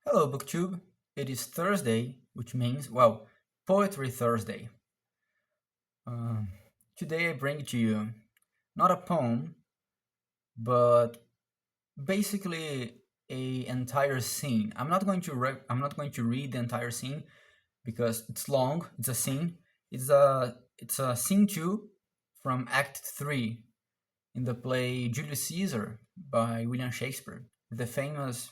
Hello, BookTube. It is Thursday, which means, well, Poetry Thursday. Uh, Today I bring to you not a poem, but basically a entire scene. I'm not going to read the entire scene because it's long. It's a scene. It's a scene two from Act three in the play Julius Caesar by William Shakespeare. The famous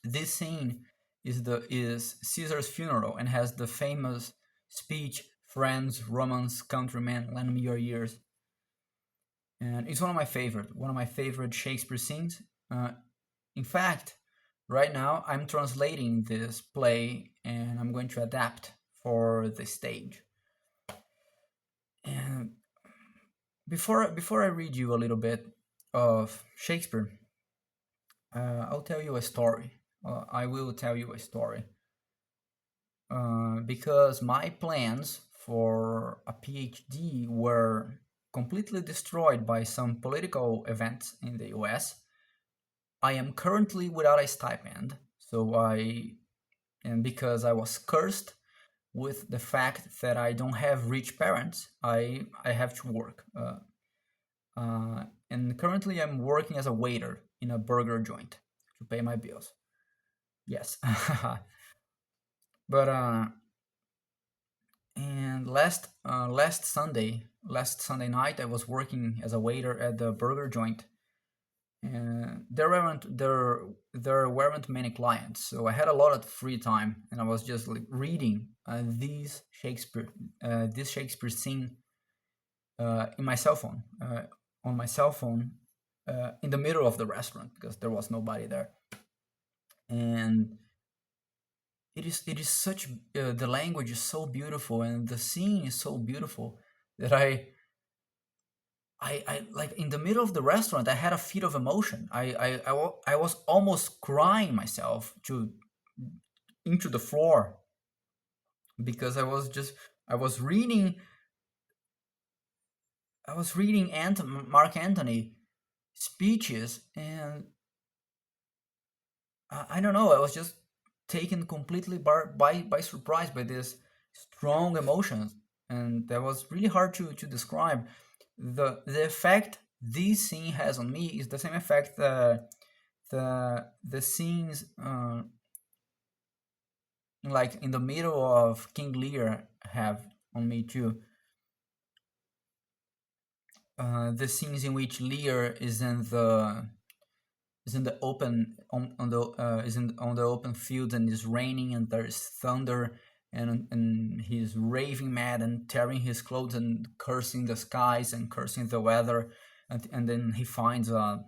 This scene is Caesar's funeral and has the famous speech, "Friends, Romans, countrymen, lend me your ears," and it's one of my favorite Shakespeare scenes. In fact, right now I'm translating this play and I'm going to adapt for the stage. And before I read you a little bit of Shakespeare, I'll tell you a story. I will tell you a story. Because my plans for a PhD were completely destroyed by some political events in the US. I am currently without a stipend, and because I was cursed with the fact that I don't have rich parents, I have to work. And currently I'm working as a waiter in a burger joint to pay my bills. Yes. But And last Sunday night, I was working as a waiter at the burger joint, and there weren't many clients, so I had a lot of free time, and I was just like reading this Shakespeare scene in my cell phone, on my cell phone, in the middle of the restaurant because there was nobody there, and it is such the language is so beautiful and the scene is so beautiful that I like in the middle of the restaurant I had a fit of emotion. I was almost crying myself to into the floor because I was reading Mark Antony speeches, and I don't know, I was just taken completely by surprise by this strong emotions, and that was really hard to describe. The effect this scene has on me is the same effect the scenes like in the middle of King Lear have on me too. The scenes in which Lear is in the open on the is in on the open field and is raining and there's thunder, and he's raving mad and tearing his clothes and cursing the skies and cursing the weather, and then he finds the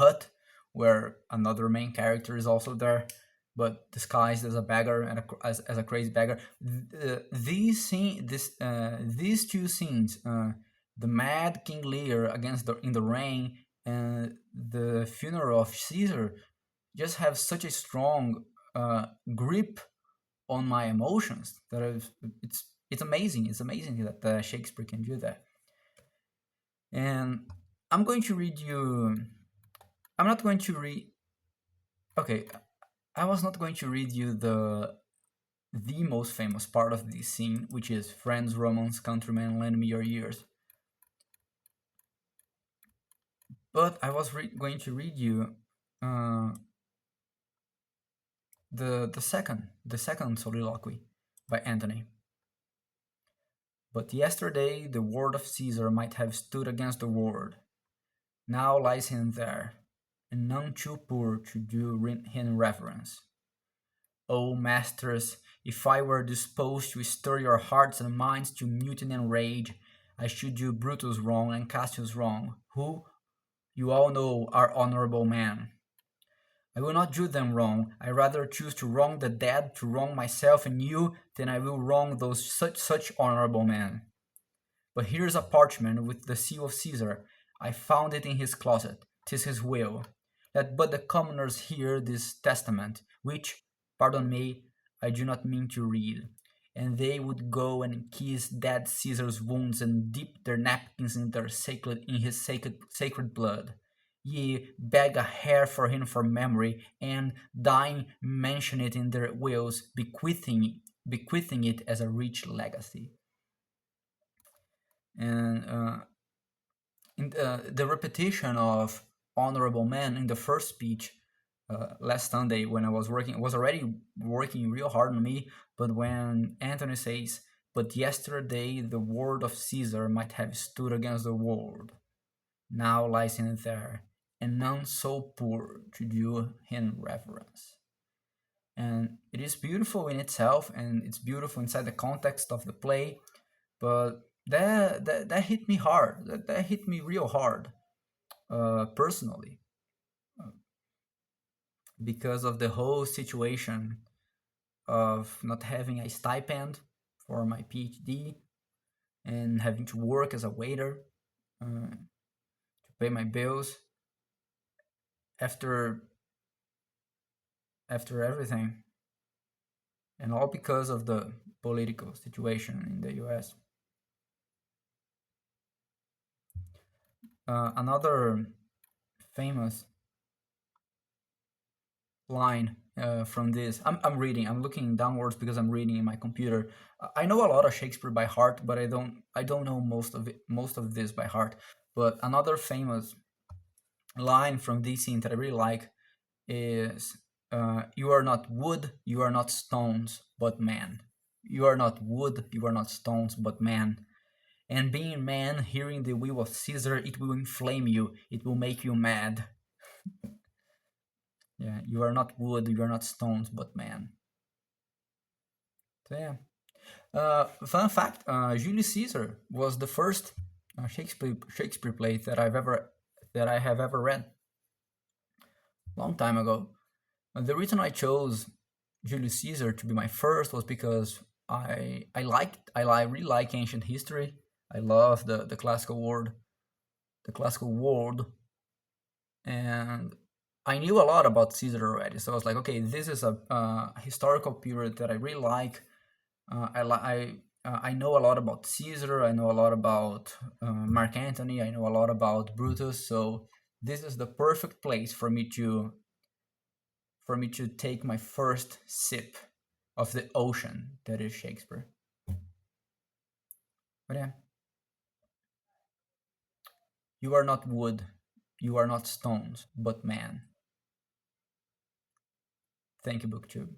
hut where another main character is also there, but disguised as a beggar and as a crazy beggar. These two scenes, the mad King Lear against in the rain and the funeral of Caesar, just have such a strong grip on my emotions that it's amazing. It's amazing that Shakespeare can do that. And I'm going to read you. I'm not going to read. Okay, I was not going to read you the most famous part of this scene, which is "Friends, Romans, countrymen, lend me your ears." But I was going to read you uh, the second soliloquy by Antony. But yesterday the word of Caesar might have stood against the word. Now lies him there, and none too poor to do him reverence. O masters, if I were disposed to stir your hearts and minds to mutiny and rage, I should do Brutus wrong and Cassius wrong, who, you all know, are honorable men. I will not do them wrong. I rather choose to wrong the dead, to wrong myself and you, than I will wrong those such honorable men. But here's a parchment with the seal of Caesar. I found it in his closet. 'Tis his will. Let but the commoners hear this testament, which, pardon me, I do not mean to read. And they would go and kiss dead Caesar's wounds and dip their napkins in his sacred blood. ye beg a hair for him for memory, and dying mention it in their wills, bequeathing it as a rich legacy. And the repetition of honorable man in the first speech last Sunday when I was working was already working real hard on me. But when Anthony says, "But yesterday the word of Caesar might have stood against the world, now lies in there, and none so poor to do him reverence." And it is beautiful in itself, and it's beautiful inside the context of the play. But that hit me hard. That hit me real hard, personally, because of the whole situation of not having a stipend for my PhD and having to work as a waiter to pay my bills after everything, and all because of the political situation in the U.S. Another famous line from this. I'm reading. I'm looking downwards because I'm reading in my computer. I know a lot of Shakespeare by heart, but I don't know most of this by heart. But another famous line from this scene that I really like is, "You are not wood, you are not stones, but man. You are not wood, you are not stones, but man. And being man, hearing the will of Caesar, it will inflame you. It will make you mad. Yeah, you are not wood, you are not stones, but man." So yeah. Fun fact: Julius Caesar was the first Shakespeare play that I have ever read. Long time ago. The reason I chose Julius Caesar to be my first was because I really like ancient history. I love the classical world, and I knew a lot about Caesar already. So I was like, okay, this is a historical period that I really like. I know a lot about Caesar. I know a lot about Mark Antony. I know a lot about Brutus. So this is the perfect place for me to take my first sip of the ocean that is Shakespeare. But yeah, you are not wood, you are not stones, but man. Thank you, BookTube.